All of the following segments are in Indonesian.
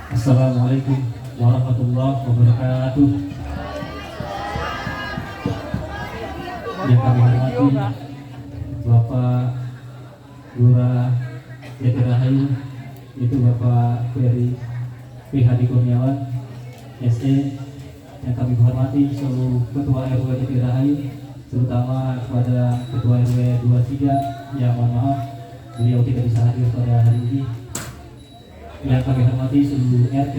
Assalamualaikum warahmatullahi wabarakatuh. Yang kami hormati Bapak Lurah Jati Rahayu, itu Bapak Ferry P.Hadi Kurniawan SE. Yang kami hormati seluruh Ketua RW Jati Rahayu, terutama kepada Ketua RW 23 yang mohon maaf beliau tidak bisa hadir pada hari ini. Yang kami hormati seluruh RT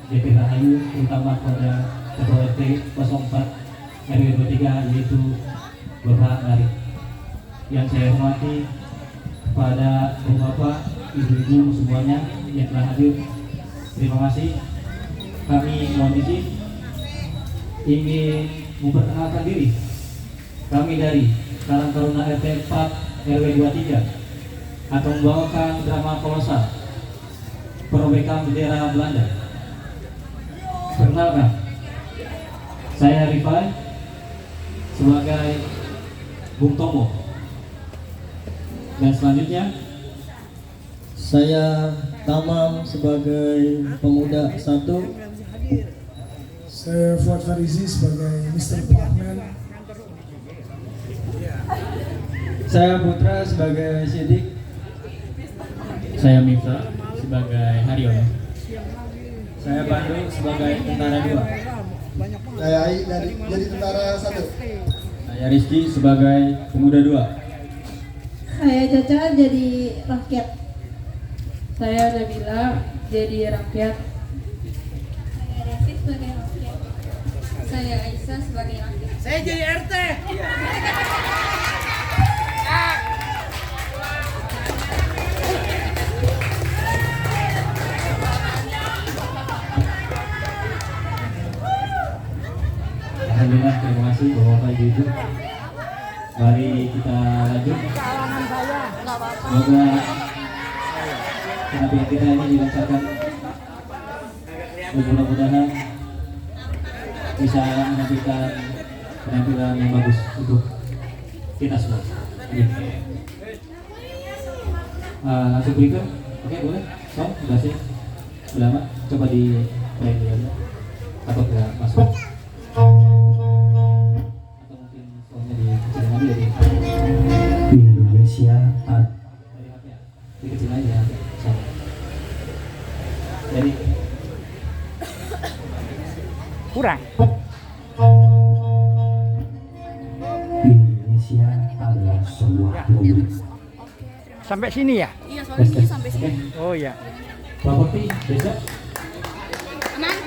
Jati Rahayu, terutama kepada Ketua RT 04 RW 23 yaitu Bapak Arif. Yang saya hormati kepada bapak, ibu-ibu semuanya yang telah hadir, terima kasih. Kami mohon izin ingin memperkenalkan diri. Kami dari Karang Taruna RT 4 RW 23 akan membawakan drama kolosal perobekan bendera Belanda. Perkenalkan, saya Rifai sebagai Bung Tomo, dan selanjutnya saya Tamam sebagai pemuda 1. Saya Fuad Farizi sebagai Mr. Blackman. Saya Putra sebagai Sidik. saya Mifta sebagai Haryono. Saya Pandu sebagai Tentara 2. Saya Ai dari jadi Tentara 1. Saya Rizky sebagai Pemuda 2. Saya Caca jadi rakyat. Saya Nabila jadi rakyat. Saya Desi sebagai rakyat. Saya Aisyah sebagai rakyat. Saya jadi RT. Alhamdulillah, terima kasih Bapak Ibu. Mari kita lanjut. Semoga penampilan kita ini dilancarkan. Mudah-mudahan bisa menampilkan penampilan yang bagus untuk kita semua. Langsung berikut, oke boleh? So, sudah sih, sudah lama. Coba di play dulu aja. Takut nggak masuk? Atau mungkin soalnya di kecil lagi jadi Indonesia dari HP ya? Di kecil aja. Jadi Kurang. Indonesia adalah sebuah negeri. Sampai sini ya? Iya, soalnya ini sampai sini. Oh ya. Pak Putih, besok. Aman?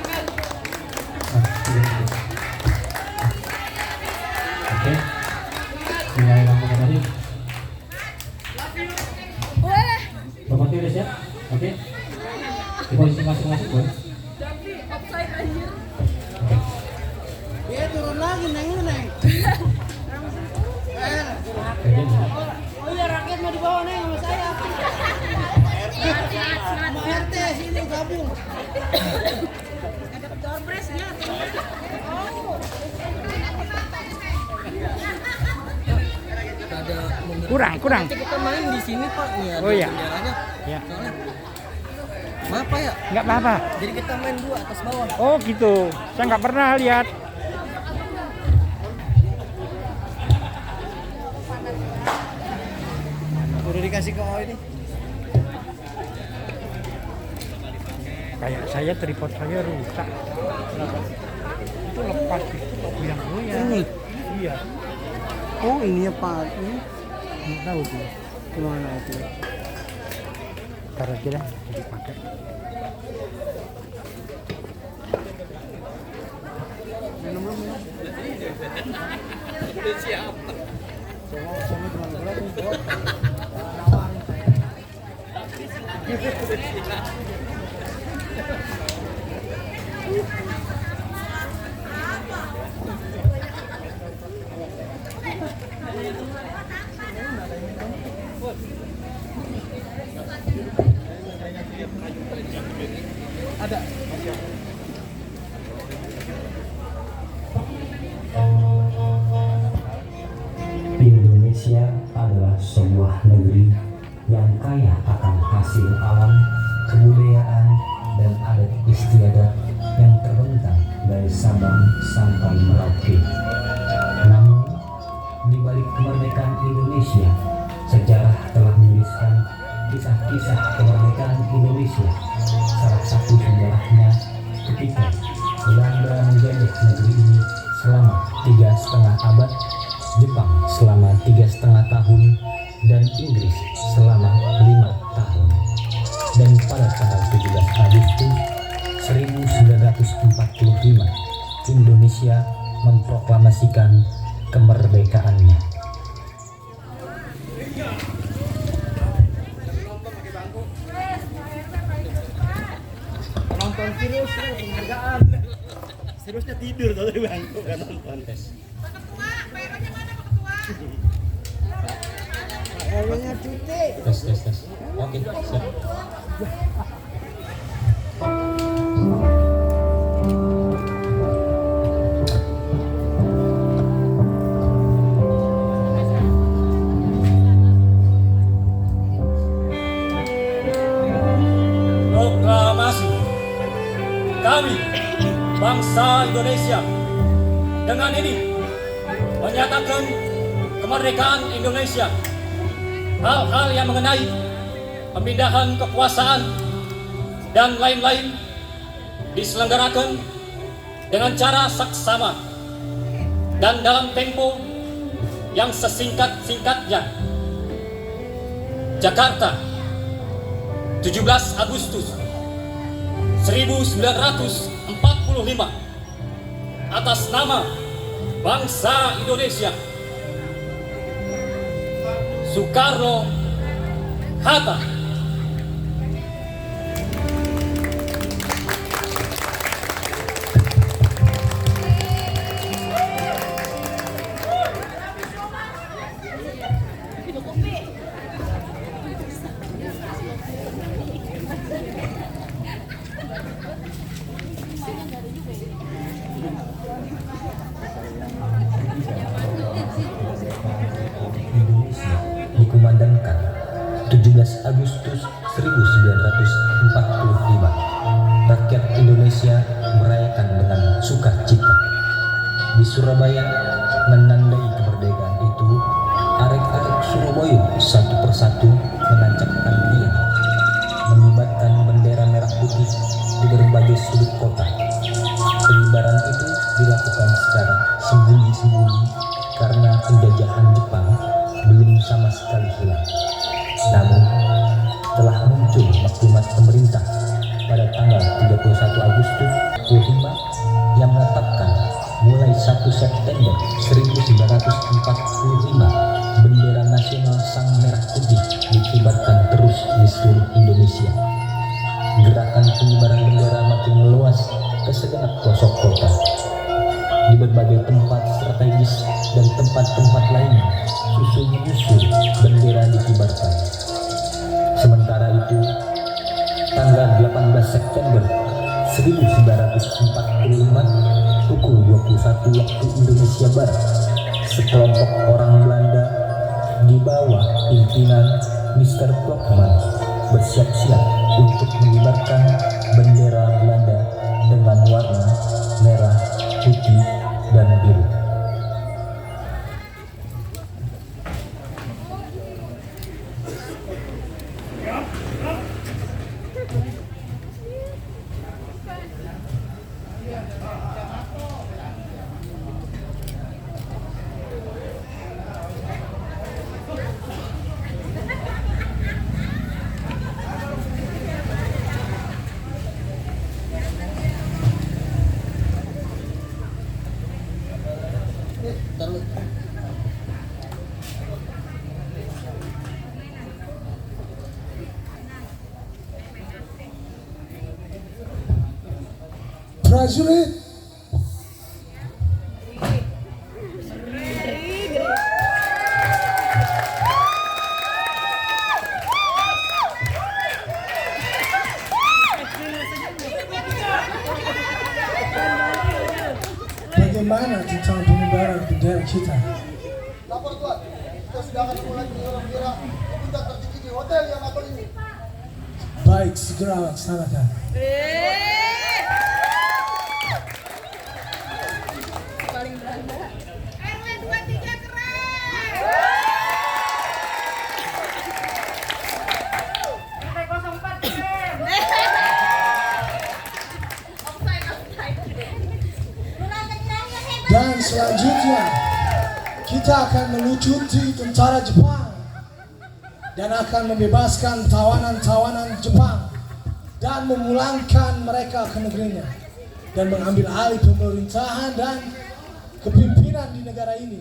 Oke. Bismillahirrahmanirrahim. Boleh. Pak Putih udah siap? Oke. Di posisi masing-masing boleh. Offside anjir. Dia turun lagi neng. Oh iya, rakyat mau dibawa neng sama saya. Sama RT sini gabung. Ada doorpresnya. Kurang. Kita main di sini Pak, nih ada Oh iya. benderanya. Ya. Soalnya, maaf Pak ya, Nggak apa-apa. jadi kita main dua atas bawah. Oh gitu. Saya nggak pernah lihat. Udah dikasih ke O ini. Kayak saya tripod saya rusak. Itu lepas itu kok goyang-goyang. Ini. Iya. Oh ini ya Pak, ini Nggak tahu tuh. kemana itu? Ntar aja dah dipakai. Indonesia adalah sebuah negeri yang kaya akan hasil alam, kebudayaan, dan adat istiadat yang terbentang dari Sabang sampai Merauke. Namun, di balik kemerdekaan Indonesia, sejarah telah menuliskan kisah-kisah kemerdekaan Indonesia. Salah satu sejarahnya ketika Belanda menjajah negeri ini selama 3,5 abad, Jepang selama 3,5 tahun, dan Inggris selama 5 tahun. Dan pada tanggal 17 Agustus 1945, Indonesia memproklamasikan kemerdekaannya. Nonton serius penghargaan. Seriusnya tidur tuh di bangku kan nonton. Kayaknya cuti. Tes. Oke, siap. Proklamasi. Kami, bangsa Indonesia, dengan ini menyatakan kemerdekaan Indonesia. Hal-hal yang mengenai pemindahan kekuasaan dan lain-lain diselenggarakan dengan cara saksama dan dalam tempo yang sesingkat-singkatnya. Jakarta, 17 Agustus 1945, atas nama bangsa Indonesia. Soekarno Hatta. Indonesia dikumandangkan 17 Agustus 1945. Rakyat Indonesia merayakan dengan sukacita. Di Surabaya, menandai kemerdekaan itu, arek-arek Surabaya satu persatu menancapkan tiang, mengibarkan bendera merah putih di berbagai sudut kota. Pengibaran itu dilakukan secara sembunyi-sembunyi karena penjajahan Jepang belum sama sekali hilang. Namun, telah muncul maklumat pemerintah pada tanggal 31 Agustus 1945 yang menetapkan mulai 1 September 1945 bendera nasional Sang Merah Putih dikibarkan terus di seluruh Indonesia. Gerakan pengibaran bendera makin meluas ke segenap pelosok kota. Di berbagai tempat strategis dan tempat-tempat lainnya, susul menyusul bendera dikibarkan. Sementara itu, tanggal 18 September 1945 pukul 21 waktu Indonesia Barat, sekelompok orang Belanda di bawah pimpinan Mr. Plokman bersiap-siap untuk mengibarkan bendera Belanda dengan warna merah, putih, dan biru. Prajurit, bagaimana tentang pengibaran bendera kita? Lapor Tuan, kita sudah akan mulai pengibaran bendera di puncak tertinggi di hotel yang atau ini. Baik, segera laksanakan. Dan selanjutnya kita akan melucuti tentara Jepang dan akan membebaskan tawanan-tawanan Jepang dan memulangkan mereka ke negerinya dan mengambil alih pemerintahan dan kepimpinan di negara ini.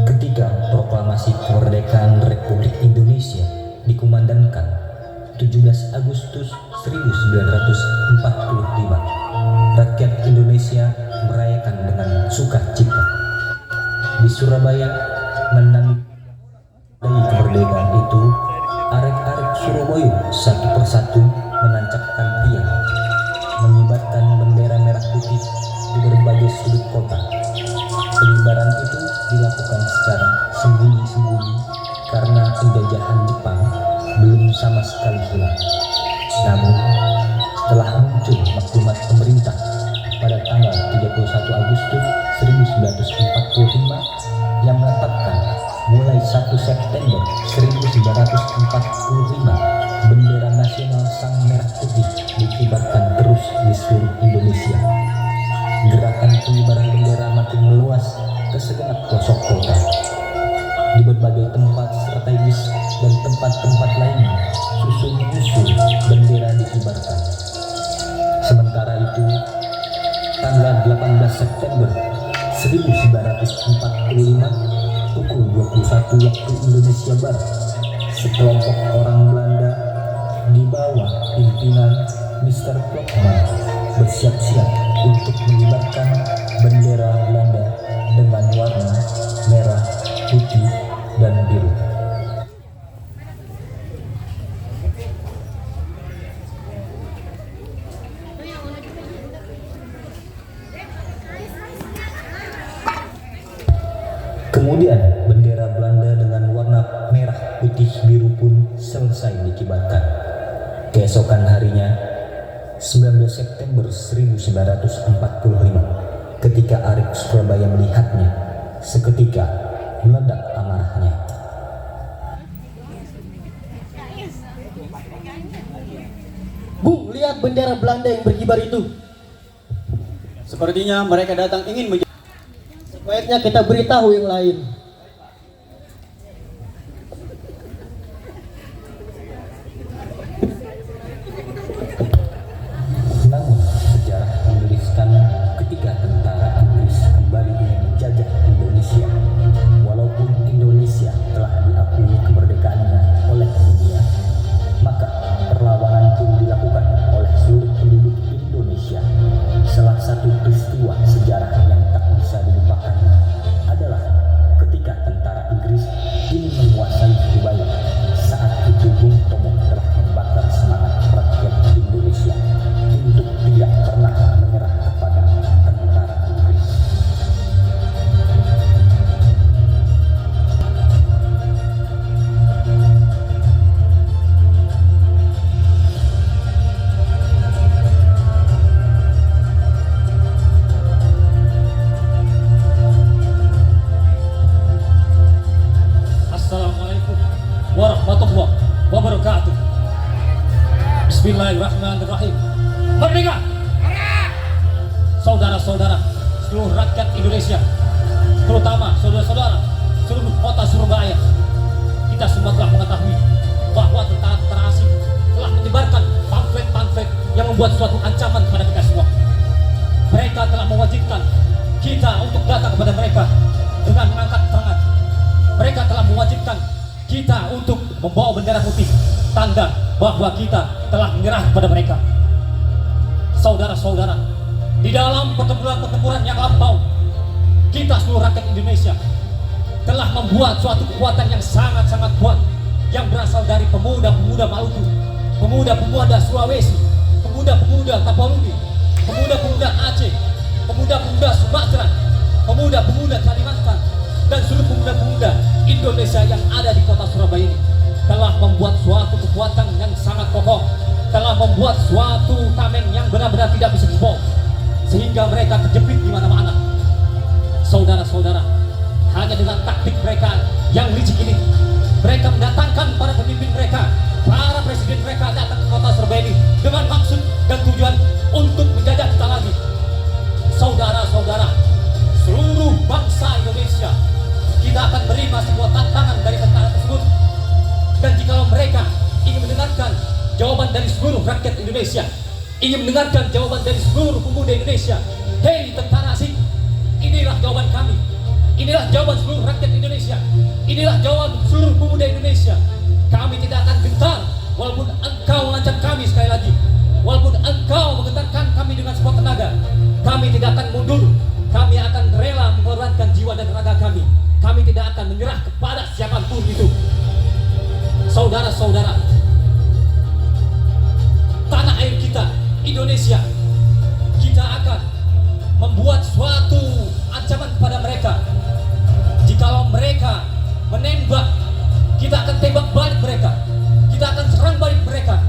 Ketika proklamasi kemerdekaan Republik Indonesia dikumandangkan 17 Agustus 1945, rakyat Indonesia merayakan dengan sukacita. Di Surabaya, menandai kemerdekaan itu, arek-arek Surabaya satu persatu menancapkan tiang, mengibarkan bendera merah putih di berbagai sudut kota. Pengibaran itu dilakukan secara sembunyi-sembunyi karena penjajahan Jepang belum sama sekali hilang. Namun, setelah muncul maklumat pemerintah pada tanggal 31 Agustus 1945 yang menetapkan mulai 1 September 1945 bendera nasional Sang Merah Putih dikibarkan terus di seluruh Indonesia. Gerakan pengibaran bendera makin meluas ke segenap pelosok kota. Di berbagai tempat strategis dan tempat-tempat lainnya, susul-menyusul bendera dikibarkan. Sementara itu, tanggal 18 September 1945, pukul 21 waktu Indonesia Barat, sekelompok orang Belanda di bawah pimpinan Mr. Klokman bersiap-siap untuk mengibarkan bendera Belanda dengan warna merah, putih, dan biru. Kemudian bendera Belanda dengan warna merah, putih, biru pun selesai dikibarkan. Keesokan harinya, 19 September 1945, ketika Arek Surabaya melihatnya, seketika meledak amarahnya. Bu, lihat bendera Belanda yang berkibar itu. Sepertinya mereka datang ingin menjadi. Sebaiknya kita beritahu yang lain. Namun sejarah menuliskan ketika tentara Inggris kembali ingin menjajah Indonesia, walaupun Indonesia telah diakui kemerdekaannya oleh dunia, maka perlawanan pun dilakukan oleh seluruh penduduk Indonesia. Salah satu peristiwa sejarah yang tak bisa dilupakan adalah ketika tentara Inggris ingin menguasai Surabaya. Saat itu Bung Tomo telah membakar semangat rakyat Indonesia untuk tidak pernah menyerah kepada tentara Inggris. Assalamualaikum warahmatullahi wabarakatuh. Bismillahirrahmanirrahim. Merdeka! Saudara-saudara, seluruh rakyat Indonesia, terutama saudara-saudara seluruh kota Surabaya, kita semua telah mengetahui bahwa tentara-tentara asing telah menyebarkan pamflet-pamflet yang membuat suatu ancaman kepada kita semua. Mereka telah mewajibkan kita untuk datang kepada mereka dengan mengangkat tangan. Mereka telah mewajibkan kita untuk membawa bendera putih, tanda bahwa kita telah menyerah kepada mereka. Saudara-saudara, di dalam pertempuran-pertempuran yang lampau, kita seluruh rakyat Indonesia telah membuat suatu kekuatan yang sangat-sangat kuat yang berasal dari pemuda-pemuda Maluku, pemuda-pemuda Sulawesi, pemuda-pemuda Tapanuli, pemuda-pemuda Aceh, pemuda-pemuda Sumatera, pemuda-pemuda Kalimantan, dan seluruh pemuda-pemuda Indonesia yang ada di kota Surabaya ini telah membuat suatu kekuatan yang sangat kokoh, telah membuat suatu tameng yang benar-benar tidak bisa dibom, sehingga mereka terjepit di mana-mana. Saudara-saudara, hanya dengan taktik mereka yang licik ini, mereka mendatangkan para pemimpin mereka, para presiden mereka datang ke kota Surabaya ini dengan maksud dan tujuan untuk menjajah kita lagi. Saudara-saudara, seluruh bangsa Indonesia, kita akan menerima sebuah tantangan dari tentara tersebut. Dan jikalau mereka ingin mendengarkan jawaban dari seluruh rakyat Indonesia, ingin mendengarkan jawaban dari seluruh pemuda Indonesia, hei tentara asing, inilah jawaban kami, inilah jawaban seluruh rakyat Indonesia, inilah jawaban seluruh pemuda Indonesia. Kami tidak akan gentar walaupun engkau mengancam kami sekali lagi, walaupun engkau menggentarkan kami dengan sekuat tenaga, kami tidak akan mundur. Kami akan rela mengorbankan jiwa dan tenaga kami. Kami tidak akan menyerah kepada siapapun itu. Saudara-saudara, tanah air kita, Indonesia, kita akan membuat suatu ancaman kepada mereka. Jikalau mereka menembak, kita akan tembak balik mereka, kita akan serang balik mereka,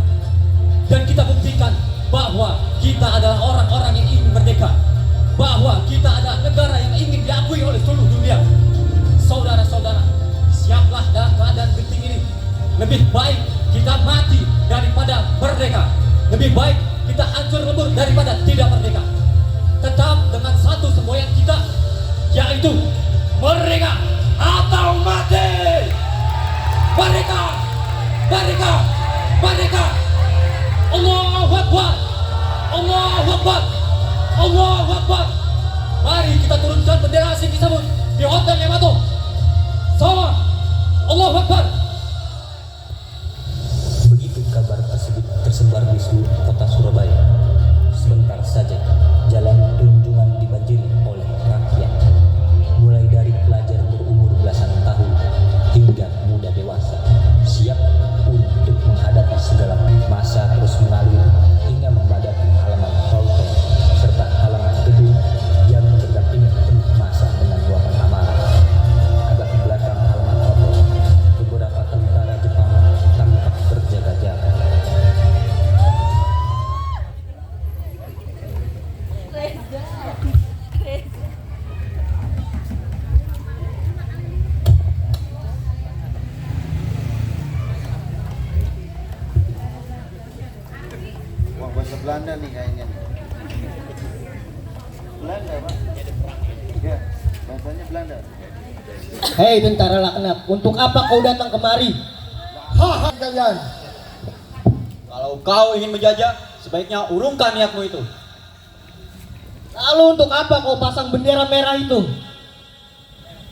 dan kita buktikan bahwa kita adalah orang-orang yang ingin merdeka, bahwa kita adalah negara yang ingin diakui oleh seluruh dunia. Saudara-saudara, siaplah dalam keadaan genting ini. Lebih baik kita mati daripada merdeka, lebih baik kita hancur lebur daripada tidak merdeka. Tetap dengan satu semboyan kita, yaitu merdeka atau mati. Merdeka, merdeka, merdeka. Allahu Akbar, Allahu Akbar, Allahu Akbar. Mari kita turunkan bendera asing tersebut di Hotel Yamato. Sama Allahu Akbar. Begitu kabar tersebut tersebar di seluruh kota Surabaya. Sebentar saja jalan Tunjungan dibanjiri oleh rakyat, mulai dari pelajar berumur belasan tahun hingga muda dewasa, siap untuk menghadapi segala masa terus mengalir hingga memadati halaman hotel serta halaman gedung yang berdampingan penuh masa dengan luapan amarah. Agak di belakang halaman hotel, beberapa tentara Jepang tampak berjaga-jaga. Wah, bahasa Belanda nih kayaknya. Belanda, Pak? Ya, bahasanya Belanda. Hei tentara laknat, untuk apa kau datang kemari? Haha kalian. Kalau kau ingin menjajah, sebaiknya urungkan niatmu itu. Lalu untuk apa kau pasang bendera merah itu?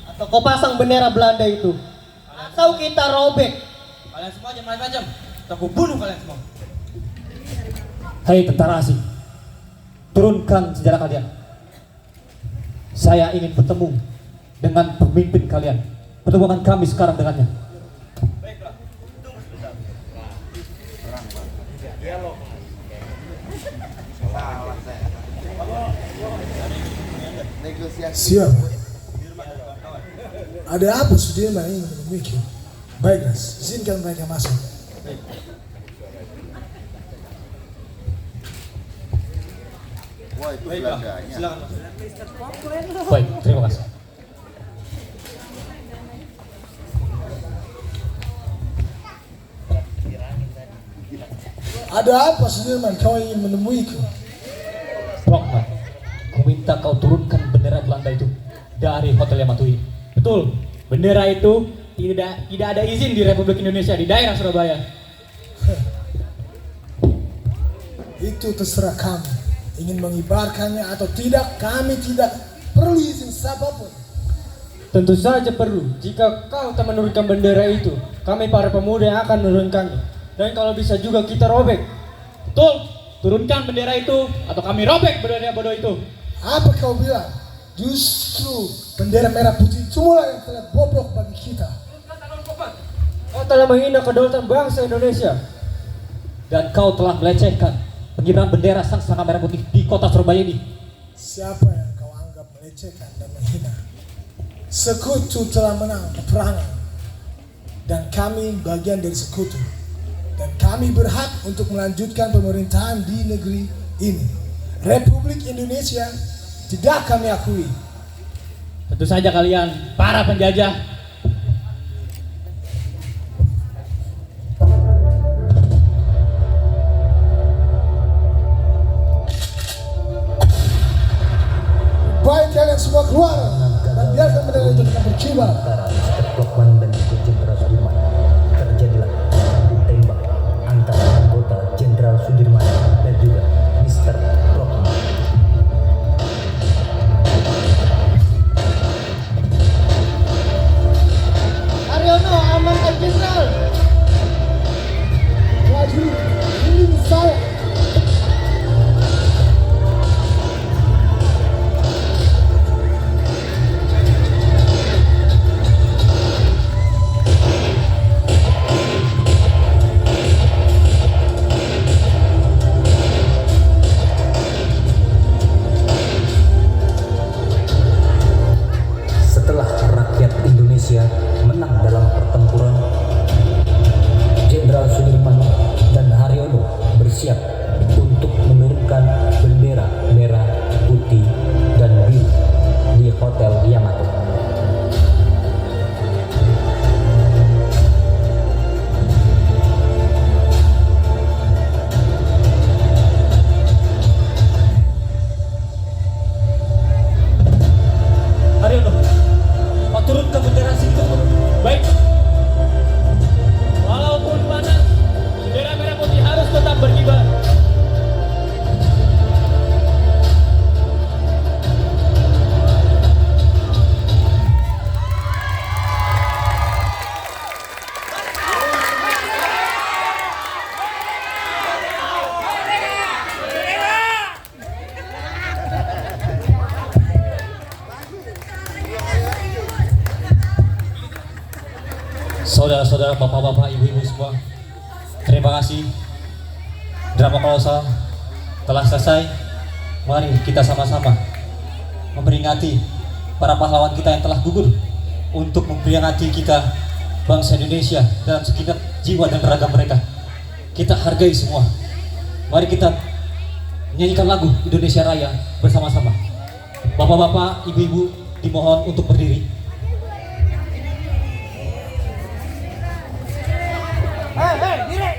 Atau kau pasang bendera Belanda itu? Atau kita robek? Kalian semua jangan macam-macam, atau aku bunuh kalian semua. Hei tentara asing, turunkan senjata kalian. Saya ingin bertemu dengan pemimpin kalian. Pertemuan kami sekarang dengannya. Baiklah, tunggu sebentar. Negosiasi. Siap. Ada apa Sudirman ingin menemui? Baiklah, izinkan mereka masuk. Wah, itu Baiklah, Belandanya. silakan masuk. Baik, terima kasih. Ada apa Sudirman kau ingin menemuiku? Brokman, ku minta kau turunkan bendera Belanda itu dari Hotel Yamato ini. Betul, bendera itu tidak ada izin di Republik Indonesia di daerah Surabaya. Itu terserah kami. Ingin mengibarkannya atau tidak, kami tidak perlu izin siapapun. Tentu saja perlu. Jika kau tak menurunkan bendera itu, kami para pemuda yang akan menurunkannya. Dan kalau bisa juga kita robek. Betul, turunkan bendera itu atau kami robek bendera bodoh itu. Apa kau bilang? Justru bendera merah putih itulah yang telah bobrok bagi kita. Kau telah menghina kedaulatan bangsa Indonesia. Dan kau telah melecehkan pengibaran bendera sang-sanga merah putih di kota Surabaya ini. Siapa yang kau anggap melecehkan dan menghina? Sekutu telah menang peperangan. Dan kami bagian dari sekutu. Dan kami berhak untuk melanjutkan pemerintahan di negeri ini. Republik Indonesia tidak kami akui. Tentu saja kalian para penjajah. Baik kalian semua keluar dan biarkan bendera itu tetap berkibar. Antara Mr. Klokman dan Jenderal Sudirman terjadilah adu tembak antara anggota Jenderal Sudirman dan juga Mr. Klokman. Haryono, amankan Jenderal. Maju, ini saya. Setelah rakyat Indonesia menang dalam pertempuran, Jenderal Sudirman dan Haryono bersiap untuk menurunkan bendera merah, putih, dan biru di Hotel Yamato. Haryono, kau turunkan bendera situ. Baik. Walaupun panas, bendera merah putih harus tetap berkibar. Saudara-saudara, bapak-bapak, ibu-ibu semua, terima kasih. Drama kolosal telah selesai. Mari kita sama-sama memperingati para pahlawan kita yang telah gugur untuk memperingati kita, bangsa Indonesia, dalam segenap jiwa dan raga mereka. Kita hargai semua. Mari kita menyanyikan lagu Indonesia Raya bersama-sama. Bapak-bapak, ibu-ibu, dimohon untuk berdiri. Hei, diri.